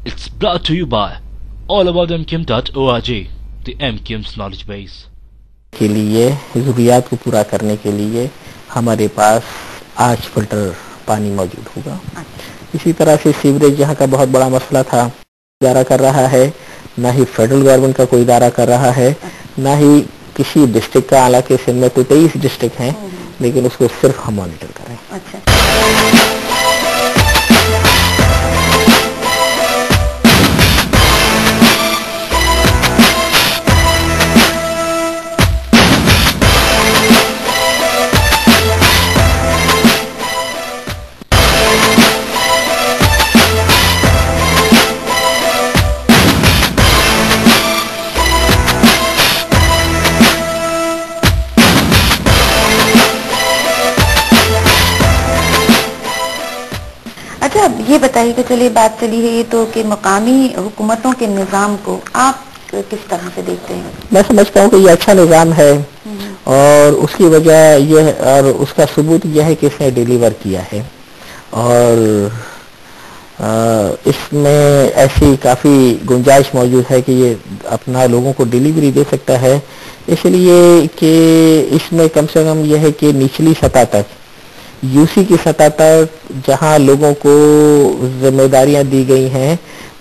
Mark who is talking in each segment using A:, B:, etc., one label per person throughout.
A: It's brought to you by allaboutmkim.org, the MKIM's knowledge base.
B: کے لیے ضروریات کو پورا کرنے کے لیے ہمارے پاس 8 فلٹر پانی موجود ہوگا. اسی طرح سے سیوریج یہاں کا بہت بڑا مسئلہ تھا، ادارہ کر رہا ہے، نہ ہی فیڈرل گورنمنٹ کا کوئی ادارہ کر رہا ہے، نہ ہی کسی ڈسٹرکٹ کا. حالانکہ سندھ میں تو 23 ڈسٹرکٹ ہیں، لیکن اس کو صرف ہم مانیٹر کریں.
C: اچھا، یہ بتائیے کہ چلیے بات چلی ہے یہ تو کہ مقامی حکومتوں کے نظام کو آپ کس طرح سے دیکھتے ہیں؟
B: میں سمجھتا ہوں کہ یہ اچھا نظام ہے، اور اس کی وجہ یہ اور اس کا ثبوت یہ ہے کہ اس نے ڈیلیور کیا ہے، اور اس میں ایسی کافی گنجائش موجود ہے کہ یہ اپنا لوگوں کو ڈیلیوری دے سکتا ہے. اس لیے کہ اس میں کم سے کم یہ ہے کہ نچلی سطح تک، یو سی کی سطح تک جہاں لوگوں کو ذمہ داریاں دی گئی ہیں،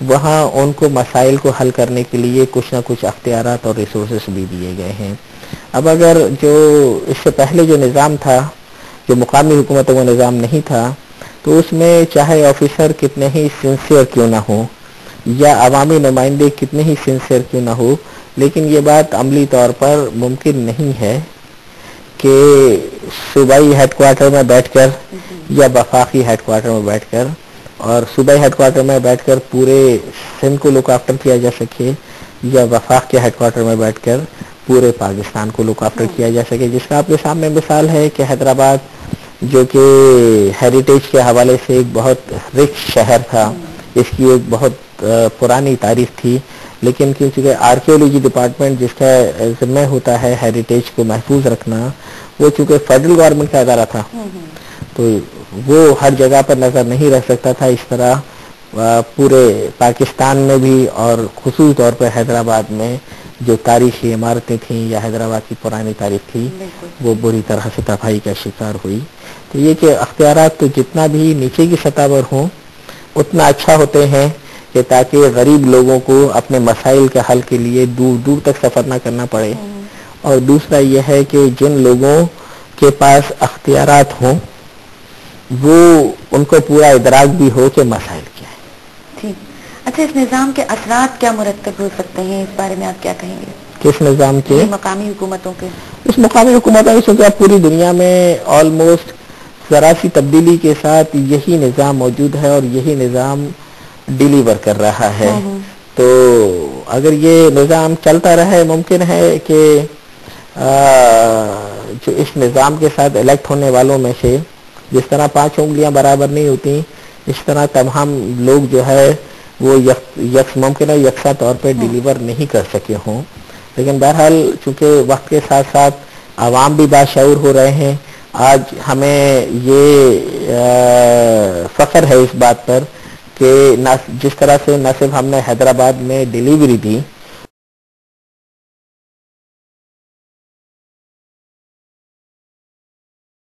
B: وہاں ان کو مسائل کو حل کرنے کے لیے کچھ نہ کچھ اختیارات اور ریسورسز بھی دیے گئے ہیں. اب اگر جو اس سے پہلے جو نظام تھا، جو مقامی حکومتوں کا نظام نہیں تھا، تو اس میں چاہے آفیسر کتنے ہی سنسیئر کیوں نہ ہو یا عوامی نمائندے کتنے ہی سنسیئر کیوں نہ ہو، لیکن یہ بات عملی طور پر ممکن نہیں ہے کہ صوبائی ہیڈ کوارٹر میں بیٹھ کر یا وفاقی ہیڈ کوارٹر میں بیٹھ کر، اور صوبائی ہیڈ کوارٹر میں بیٹھ کر پورے سندھ کو لک آفٹر کیا جا سکے، یا وفاق کے ہیڈ کوارٹر میں بیٹھ کر پورے پاکستان کو لک آفٹر کیا جا سکے. جس کا آپ کے سامنے مثال ہے کہ حیدرآباد جو کہ ہیریٹیج کے حوالے سے ایک بہت رچ شہر تھا، اس کی ایک بہت پرانی تاریخ تھی، لیکن کیونکہ آرکیولوجی ڈپارٹمنٹ جس کا ذمہ ہوتا ہے ہیریٹیج کو محفوظ رکھنا، وہ چونکہ فیڈرل گورنمنٹ کا ادارہ تھا، تو وہ ہر جگہ پر نظر نہیں رکھ سکتا تھا. اس طرح پورے پاکستان میں بھی اور خصوصی طور پر حیدرآباد میں جو تاریخی عمارتیں تھیں یا حیدرآباد کی پرانی تاریخ تھی، وہ بری طرح سے تباہی کا شکار ہوئی. تو یہ کہ اختیارات تو جتنا بھی نیچے کی سطح پر ہوں اتنا اچھا ہوتے ہیں، کہ تاکہ غریب لوگوں کو اپنے مسائل کے حل کے لیے دور دور تک سفر نہ کرنا پڑے. اور دوسرا یہ ہے کہ جن لوگوں کے پاس اختیارات ہوں وہ ان کو پورا ادراک بھی ہو کہ مسائل کیا ہے.
C: ٹھیک. اچھا، اس نظام کے اثرات کیا مرتب ہو سکتے ہیں، اس بارے میں آپ کیا کہیں گے؟
B: کس نظام کے؟
C: مقامی حکومتوں کے.
B: اس مقامی حکومتوں میں چونکہ پوری دنیا میں آلموسٹ ذرا سی تبدیلی کے ساتھ یہی نظام موجود ہے اور یہی نظام ڈیلیور کر رہا ہے. تو اگر یہ نظام چلتا رہے، ممکن ہے کہ جو اس نظام کے ساتھ الیکٹ ہونے والوں میں سے جس طرح 5 انگلیاں برابر نہیں ہوتی، اس طرح تمام لوگ جو ہے وہ ممکن ہے یکساں طور پہ ڈیلیور نہیں کر سکے ہوں. لیکن بہرحال چونکہ وقت کے ساتھ ساتھ عوام بھی باشعور ہو رہے ہیں. آج ہمیں یہ فخر ہے اس بات پر کہ جس طرح سے نہ صرف ہم نے حیدرآباد میں ڈیلیوری دی،